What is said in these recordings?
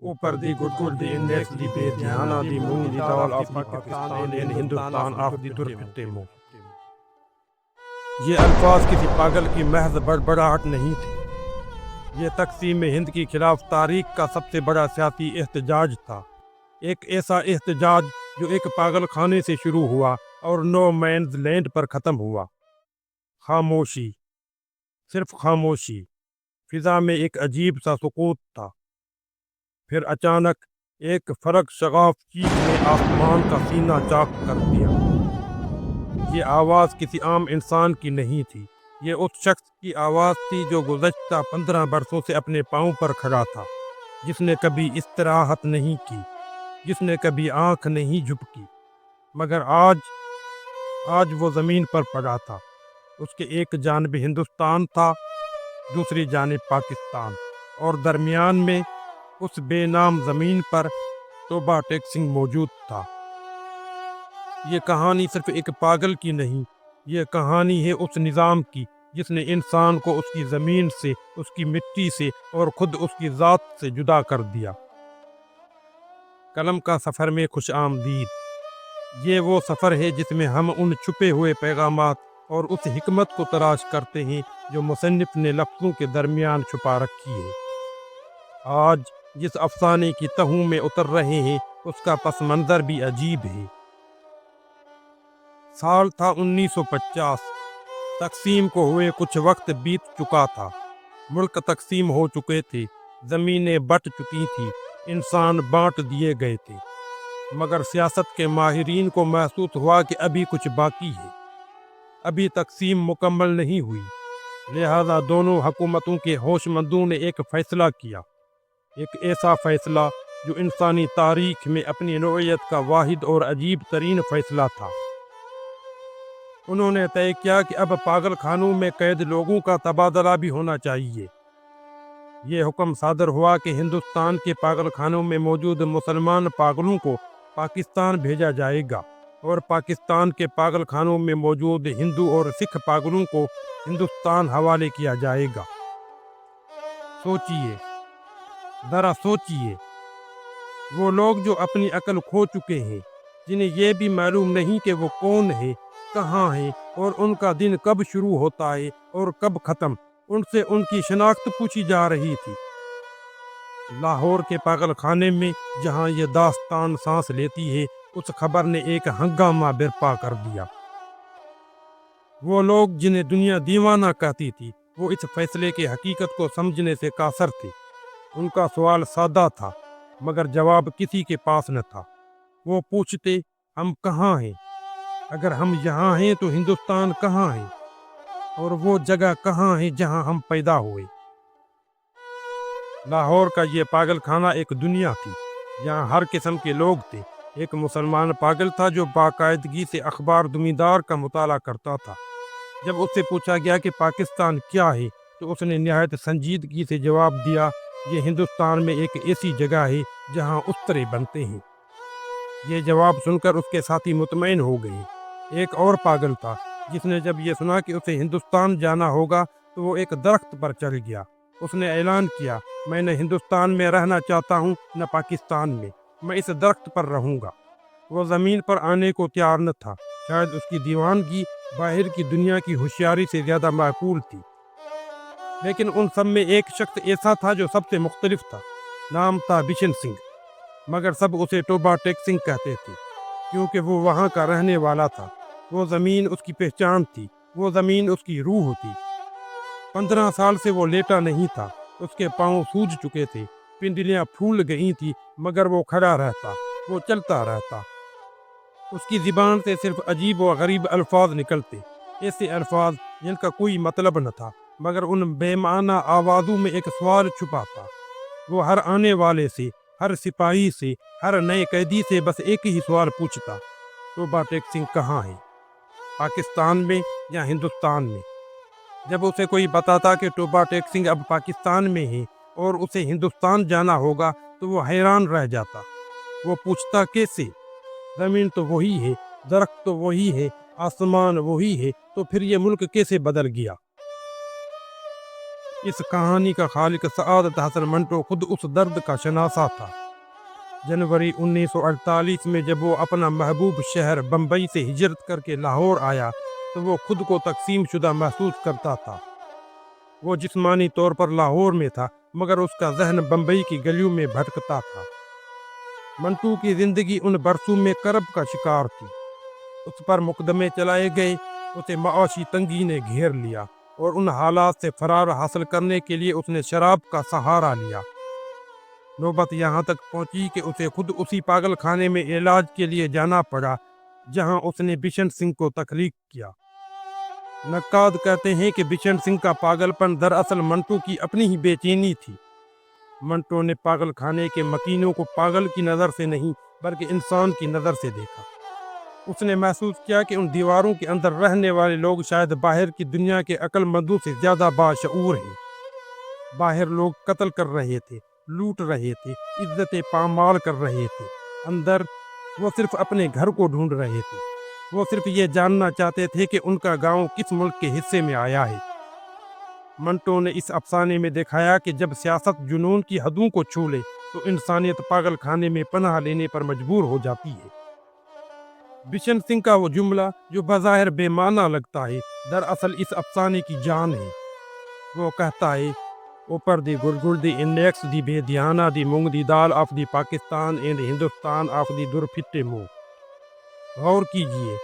ऊपर दी गुडगुड दी इंडेक्स दी बेध्याना दी मूंग दी दाल of Pakistan and Hindustan of the दुर्फिते मुंह। ये अल्फाज किसी पागल की महज बड़बड़ाहट नहीं थे। ये तकसीम हिंद की खिलाफ तारीख का सबसे बड़ा सियासी एहतजाज था। एक ऐसा एहतजाज जो एक पागल खाने से शुरू हुआ और नो मैन्स लैंड पर ख़त्म हुआ। खामोशी, सिर्फ खामोशी। फिजा में एक अजीब सा सुकूत था। फिर अचानक एक फर्क शगाफ चीख ने आसमान का सीना चाक कर दिया। ये आवाज़ किसी आम इंसान की नहीं थी। ये उस शख्स की आवाज़ थी जो गुज़श्ता 15 बरसों से अपने पाँव पर खड़ा था, जिसने कभी इस्तराहत नहीं की, जिसने कभी आँख नहीं झपकी, मगर आज वो ज़मीन पर पड़ा था। उसके एक जानिब हिंदुस्तान था, दूसरी जानिब पाकिस्तान, और दरमियान में उस बेनाम ज़मीन पर तोबा टेक सिंह मौजूद था। ये कहानी सिर्फ एक पागल की नहीं, ये कहानी है उस निज़ाम की जिसने इंसान को उसकी ज़मीन से, उसकी मिट्टी से और खुद उसकी ज़ात से जुदा कर दिया। कलम का सफ़र में खुश आमदीद। ये वो सफ़र है जिसमें हम उन छुपे हुए पैगामात और उस हिकमत को तलाश करते हैं जो मुसन्निफ ने लफ्ज़ों के दरमियान छुपा रखी है। आज जिस अफसाने की तहों में उतर रहे हैं उसका पस मंज़र भी अजीब है। साल था 1950। तकसीम को हुए कुछ वक्त बीत चुका था। मुल्क तकसीम हो चुके थे, ज़मीनें बट चुकी थी, इंसान बांट दिए गए थे, मगर सियासत के माहिरीन को महसूस हुआ कि अभी कुछ बाकी है, अभी तकसीम मुकम्मल नहीं हुई। लिहाजा दोनों हुकूमतों के होशमंदों ने एक फ़ैसला किया, एक ऐसा फ़ैसला जो इंसानी तारीख में अपनी नौइयत का वाहिद और अजीब तरीन फ़ैसला था। उन्होंने तय किया कि अब पागल खानों में कैद लोगों का तबादला भी होना चाहिए। ये हुक्म सादर हुआ कि हिंदुस्तान के पागल खानों में मौजूद मुसलमान पागलों को पाकिस्तान भेजा जाएगा और पाकिस्तान के पागल खानों में मौजूद हिंदू और सिख पागलों को हिंदुस्तान हवाले किया जाएगा। सोचिए, ज़रा सोचिए, वो लोग जो अपनी अकल खो चुके हैं, जिन्हें ये भी मालूम नहीं कि वो कौन है, कहाँ है और उनका दिन कब शुरू होता है और कब ख़त्म, उनसे उनकी शनाख्त पूछी जा रही थी। लाहौर के पागल खाने में जहाँ ये दास्तान सांस लेती है, उस खबर ने एक हंगामा बर्पा कर दिया। वो लोग जिन्हें दुनिया दीवाना कहती थी, वो इस फैसले की हकीकत को समझने से कासर थे। उनका सवाल सादा था, मगर जवाब किसी के पास न था। वो पूछते, हम कहाँ हैं? अगर हम यहाँ हैं तो हिंदुस्तान कहाँ है? और वो जगह कहाँ है जहाँ हम पैदा हुए? लाहौर का ये पागल खाना एक दुनिया थी, यहाँ हर किस्म के लोग थे। एक मुसलमान पागल था जो बाकायदगी से अखबार दुनियादार का मुताला करता था। जब उससे पूछा गया कि पाकिस्तान क्या है, तो उसने निहायत संजीदगी से जवाब दिया, ये हिंदुस्तान में एक ऐसी जगह है जहाँ उस्तरे बनते हैं। ये जवाब सुनकर उसके साथी मुतमईन हो गए। एक और पागल था, जिसने जब ये सुना कि उसे हिंदुस्तान जाना होगा तो वो एक दरख्त पर चढ़ गया। उसने ऐलान किया, मैं न हिंदुस्तान में रहना चाहता हूँ न पाकिस्तान में, मैं इस दरख्त पर रहूँगा। वो ज़मीन पर आने को तैयार न था। शायद उसकी दीवानगी बाहर की दुनिया की होशियारी से ज़्यादा माकूल थी। लेकिन उन सब में एक शख्स ऐसा था जो सबसे मुख्तलिफ था। नाम था बिशन सिंह, मगर सब उसे टोबा टेक सिंह कहते थे, क्योंकि वो वहाँ का रहने वाला था। वो ज़मीन उसकी पहचान थी, वो ज़मीन उसकी रूह थी। 15 साल से वो लेटा नहीं था, उसके पाँव सूज चुके थे, पिंडलियाँ फूल गई थी, मगर वो खड़ा रहता, वो चलता रहता। उसकी ज़ुबान से सिर्फ अजीब व गरीब अल्फाज निकलते, ऐसे अल्फाज जिनका कोई मतलब न था, मगर उन बेमाना आवाज़ों में एक सवाल छुपा था। वो हर आने वाले से, हर सिपाही से, हर नए कैदी से बस एक ही सवाल पूछता, टोबा टेक सिंह कहाँ है? पाकिस्तान में या हिंदुस्तान में? जब उसे कोई बताता कि टोबा टेक सिंह अब पाकिस्तान में है और उसे हिंदुस्तान जाना होगा, तो वो हैरान रह जाता। वो पूछता, कैसे? ज़मीन तो वही है, दरख्त तो वही है, आसमान वही है, तो फिर ये मुल्क कैसे बदल गया? اس کہانی کا خالق سعادت حسن منٹو خود اس درد کا شناسا تھا۔ جنوری 1948 میں جب وہ اپنا محبوب شہر بمبئی سے ہجرت کر کے لاہور آیا تو وہ خود کو تقسیم شدہ محسوس کرتا تھا۔ وہ جسمانی طور پر لاہور میں تھا مگر اس کا ذہن بمبئی کی گلیوں میں بھٹکتا تھا۔ منٹو کی زندگی ان برسوں میں کرب کا شکار تھی۔ اس پر مقدمے چلائے گئے، اسے معاشی تنگی نے گھیر لیا اور ان حالات سے فرار حاصل کرنے کے لیے اس نے شراب کا سہارا لیا۔ نوبت یہاں تک پہنچی کہ اسے خود اسی پاگل خانے میں علاج کے لیے جانا پڑا جہاں اس نے بشن سنگھ کو تخلیق کیا۔ نقاد کہتے ہیں کہ بشن سنگھ کا پاگل پن دراصل منٹو کی اپنی ہی بے چینی تھی۔ منٹو نے پاگل خانے کے مکینوں کو پاگل کی نظر سے نہیں بلکہ انسان کی نظر سے دیکھا۔ اس نے محسوس کیا کہ ان دیواروں کے اندر رہنے والے لوگ شاید باہر کی دنیا کے عقل مندوں سے زیادہ باشعور ہیں۔ باہر لوگ قتل کر رہے تھے، لوٹ رہے تھے، عزتیں پامال کر رہے تھے۔ اندر وہ صرف اپنے گھر کو ڈھونڈ رہے تھے۔ وہ صرف یہ جاننا چاہتے تھے کہ ان کا گاؤں کس ملک کے حصے میں آیا ہے۔ منٹو نے اس افسانے میں دکھایا کہ جب سیاست جنون کی حدوں کو چھو لے تو انسانیت پاگل خانے میں پناہ لینے پر مجبور ہو جاتی ہے۔ بشن سنگھ کا وہ جملہ جو بظاہر بے معنی لگتا ہے دراصل اس افسانے کی جان ہے۔ وہ کہتا ہے، اوپر دی گرگل دی انڈیکس دی بے دھیانہ دی مونگ دی دال of the Pakistan and Hindustan of the درپھٹے مو۔ غور کیجئے،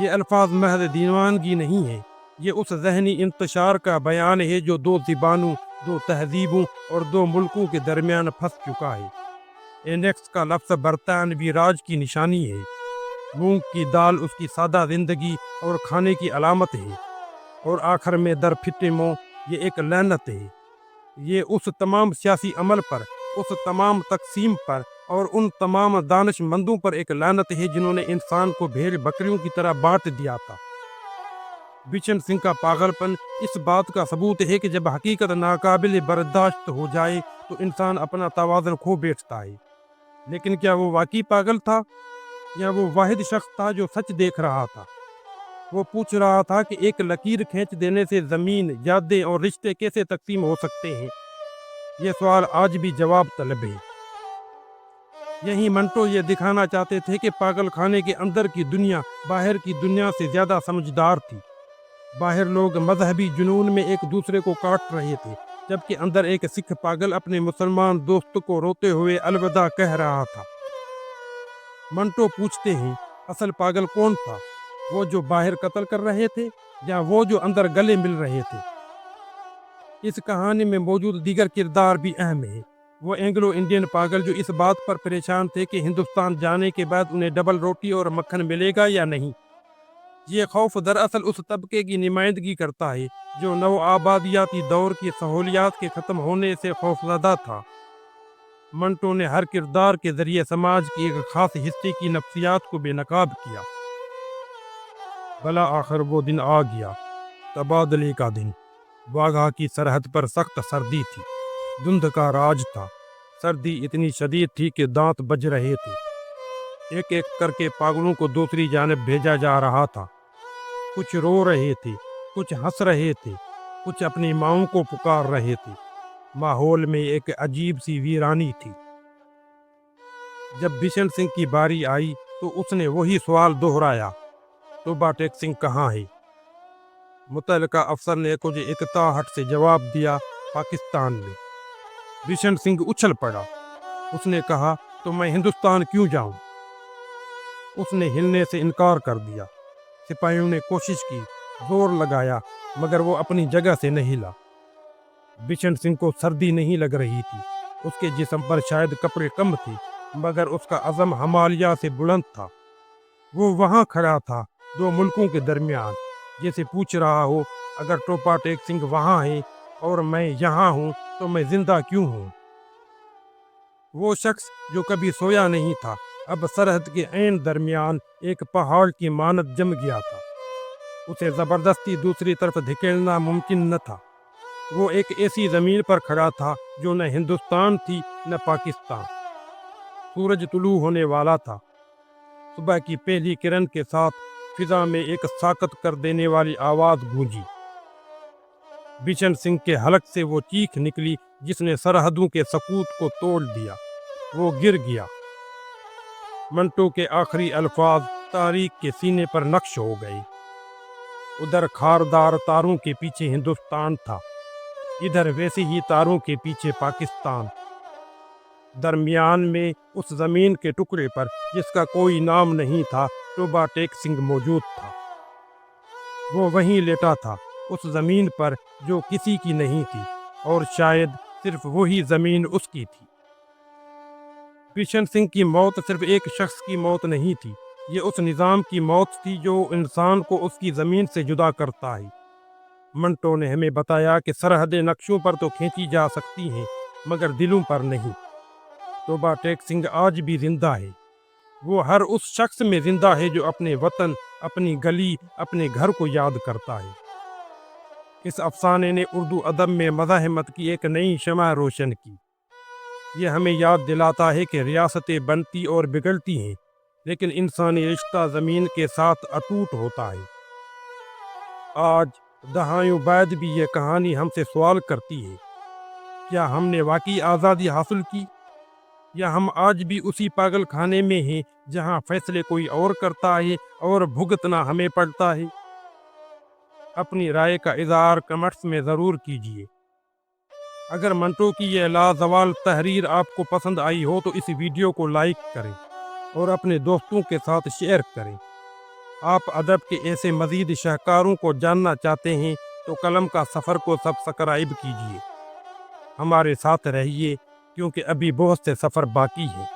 یہ الفاظ محض دیوانگی نہیں ہے، یہ اس ذہنی انتشار کا بیان ہے جو دو زبانوں، دو تہذیبوں اور دو ملکوں کے درمیان پھنس چکا ہے۔ انڈیکس کا لفظ برطانوی راج کی نشانی ہے، مونگ کی دال اس کی سادہ زندگی اور کھانے کی علامت ہے، اور آخر میں درپھٹے مو یہ ایک لعنت ہے۔ یہ اس تمام سیاسی عمل پر، اس تمام تقسیم پر اور ان تمام دانش مندوں پر ایک لعنت ہے جنہوں نے انسان کو بھیڑ بکریوں کی طرح بانٹ دیا تھا۔ بشن سنگھ کا پاگل پن اس بات کا ثبوت ہے کہ جب حقیقت ناقابل برداشت ہو جائے تو انسان اپنا توازن کھو بیٹھتا ہے۔ لیکن کیا وہ واقعی پاگل تھا یا وہ واحد شخص تھا جو سچ دیکھ رہا تھا؟ وہ پوچھ رہا تھا کہ ایک لکیر کھینچ دینے سے زمین، یادیں اور رشتے کیسے تقسیم ہو سکتے ہیں؟ یہ سوال آج بھی جواب طلب ہے۔ یہی منٹو یہ دکھانا چاہتے تھے کہ پاگل خانے کے اندر کی دنیا باہر کی دنیا سے زیادہ سمجھدار تھی۔ باہر لوگ مذہبی جنون میں ایک دوسرے کو کاٹ رہے تھے جبکہ اندر ایک سکھ پاگل اپنے مسلمان دوست کو روتے ہوئے الوداع کہہ رہا تھا۔ منٹو پوچھتے ہیں، اصل پاگل کون تھا؟ وہ جو باہر قتل کر رہے تھے یا وہ جو اندر گلے مل رہے تھے؟ اس کہانی میں موجود دیگر کردار بھی اہم ہیں۔ وہ اینگلو انڈین پاگل جو اس بات پر پریشان تھے کہ ہندوستان جانے کے بعد انہیں ڈبل روٹی اور مکھن ملے گا یا نہیں۔ یہ خوف دراصل اس طبقے کی نمائندگی کرتا ہے جو نو آبادیاتی دور کی سہولیات کے ختم ہونے سے خوفزدہ تھا۔ منٹو نے ہر کردار کے ذریعے سماج کے ایک خاص حصے کی نفسیات کو بے نقاب کیا۔ بلا آخر وہ دن آ گیا، تبادلے کا دن۔ واگھا کی سرحد پر سخت سردی تھی، دھند کا راج تھا۔ سردی اتنی شدید تھی کہ دانت بج رہے تھے۔ ایک ایک کر کے پاگلوں کو دوسری جانب بھیجا جا رہا تھا۔ کچھ رو رہے تھے، کچھ ہنس رہے تھے، کچھ اپنی ماؤں کو پکار رہے تھے۔ ماحول میں ایک عجیب سی ویرانی تھی۔ جب بشن سنگھ کی باری آئی تو اس نے وہی سوال دہرایا، توبہ ٹیک سنگھ کہاں ہے؟ متعلقہ افسر نے کچھ اقطاعت سے جواب دیا، پاکستان میں۔ بشن سنگھ اچھل پڑا۔ اس نے کہا، تو میں ہندوستان کیوں جاؤں؟ اس نے ہلنے سے انکار کر دیا۔ سپاہیوں نے کوشش کی، زور لگایا، مگر وہ اپنی جگہ سے نہیں ہلا۔ بشن سنگھ کو سردی نہیں لگ رہی تھی۔ اس کے جسم پر شاید کپڑے کم تھے مگر اس کا عزم ہمالیہ سے بلند تھا۔ وہ وہاں کھڑا تھا، دو ملکوں کے درمیان، جیسے پوچھ رہا ہو، اگر ٹوپا ٹیک سنگھ وہاں ہے اور میں یہاں ہوں تو میں زندہ کیوں ہوں؟ وہ شخص جو کبھی سویا نہیں تھا اب سرحد کے عین درمیان ایک پہاڑ کی مانند جم گیا تھا۔ اسے زبردستی دوسری طرف دھکیلنا ممکن نہ تھا۔ وہ ایک ایسی زمین پر کھڑا تھا جو نہ ہندوستان تھی نہ پاکستان۔ سورج طلوع ہونے والا تھا۔ صبح کی پہلی کرن کے ساتھ فضا میں ایک ساکت کر دینے والی آواز گونجی۔ बिशन सिंह के हलक से वो चीख निकली जिसने सरहदों के सकूत को तोड़ दिया। वो गिर गया। मंटो के आखिरी अल्फाज तारीख के सीने पर नक्श हो गए। उधर खारदार तारों के पीछे हिंदुस्तान था, इधर वैसे ही तारों के पीछे पाकिस्तान। दरमियान में उस जमीन के टुकड़े पर जिसका कोई नाम नहीं था, टोबा टेक सिंह मौजूद था। वो वहीं लेटा था, उस जमीन पर जो किसी की नहीं थी, और शायद सिर्फ वही जमीन उसकी थी। बिशन सिंह की मौत सिर्फ एक शख्स की मौत नहीं थी, ये उस निज़ाम की मौत थी जो इंसान को उसकी ज़मीन से जुदा करता है। मंटो ने हमें बताया कि सरहदें नक्शों पर तो खींची जा सकती हैं, मगर दिलों पर नहीं। टोबा टेक सिंह आज भी जिंदा है। वो हर उस शख्स में जिंदा है जो अपने वतन, अपनी गली, अपने घर को याद करता है। इस अफसाने ने उर्दू अदब में मज़ाहमत की एक नई शमع रोशन की। ये हमें याद दिलाता है कि रियासतें बनती और बिगड़ती हैं, लेकिन इंसानी रिश्ता ज़मीन के साथ अटूट होता है। आज दहाइयों बाद भी ये कहानी हमसे सवाल करती है, क्या हमने वाकई आज़ादी हासिल की, या हम आज भी उसी पागल खाने में हैं जहां फैसले कोई और करता है और भुगतना हमें पड़ता है। अपनी राय का इज़हार कमेंट्स में ज़रूर कीजिए। अगर मंटो की यह लाजवाल तहरीर आपको पसंद आई हो तो इस वीडियो को लाइक करें और अपने दोस्तों के साथ शेयर करें। आप अदब के ऐसे मज़ीद शाहकारों को जानना चाहते हैं तो कलम का सफ़र को सब्सक्राइब कीजिए। हमारे साथ रहिए क्योंकि अभी बहुत से सफ़र बाकी है।